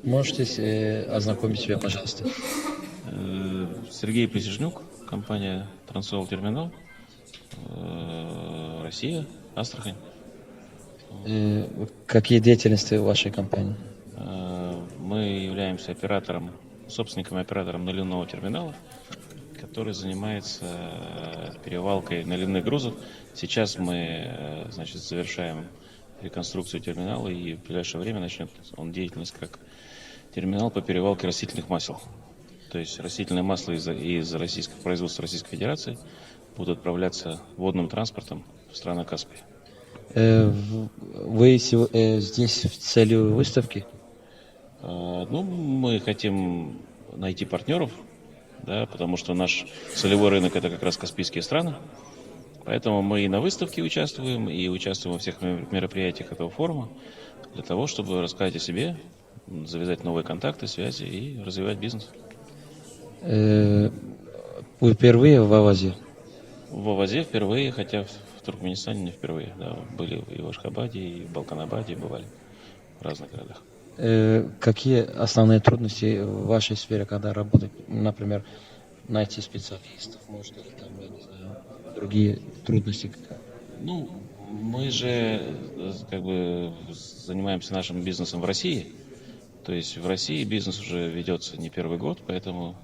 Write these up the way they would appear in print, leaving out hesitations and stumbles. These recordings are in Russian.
Можете ознакомить себя, пожалуйста? Сергей Присяжнюк, компания Трансол Терминал, Россия, Астрахань. Какие деятельности в вашей компании? Мы являемся оператором, собственником и оператором наливного терминала, который занимается перевалкой наливных грузов. Сейчас мы, значит, завершаем реконструкцию терминала, и в ближайшее время начнет он деятельность как терминал по перевалке растительных масел. То есть растительное масло из российского производства Российской Федерации будут отправляться водным транспортом в страны Каспия. Вы здесь в целью выставки? Ну, мы хотим найти партнеров, да, потому что наш целевой рынок это как раз Каспийские страны. Поэтому мы и на выставке участвуем, и участвуем во всех мероприятиях этого форума для того, чтобы рассказать о себе, завязать новые контакты, связи и развивать бизнес. Вы впервые в Авазе? В Авазе впервые, хотя в Туркменистане не впервые. Да, были и в Ашхабаде, и в Балканабаде, бывали в разных городах. Какие основные трудности в вашей сфере, когда работать, например, найти специалистов, может, или там, я не знаю, другие трудности? Ну, мы же как бы занимаемся нашим бизнесом в России. То есть в России бизнес уже ведется не первый год, поэтому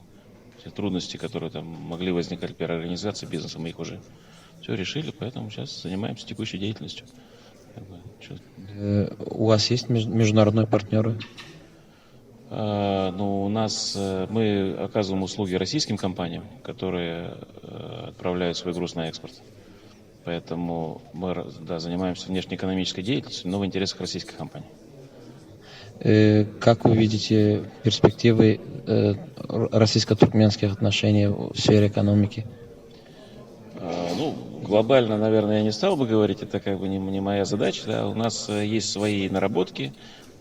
все трудности, которые там могли возникать при организации бизнеса, мы их уже все решили, поэтому сейчас занимаемся текущей деятельностью. У вас есть международные партнеры? Ну, у нас мы оказываем услуги российским компаниям, которые отправляют свой груз на экспорт. Поэтому мы занимаемся внешнеэкономической деятельностью, но в интересах российских компаний. Как вы видите перспективы российско-туркменских отношений в сфере экономики? Ну, глобально, наверное, я не стал бы говорить, это как бы не моя задача. Да. У нас есть свои наработки,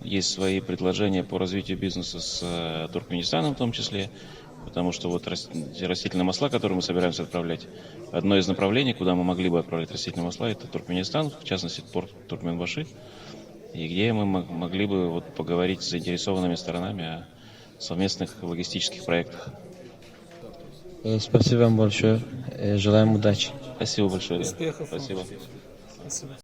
есть свои предложения по развитию бизнеса с Туркменистаном в том числе, потому что вот растительные масла, которые мы собираемся отправлять, одно из направлений, куда мы могли бы отправлять растительные масла, это Туркменистан, в частности, порт Туркменбаши, и где мы могли бы вот поговорить с заинтересованными сторонами о совместных логистических проектах. Спасибо вам большое. Желаем удачи. Спасибо большое. Успехов. Спасибо. Спасибо.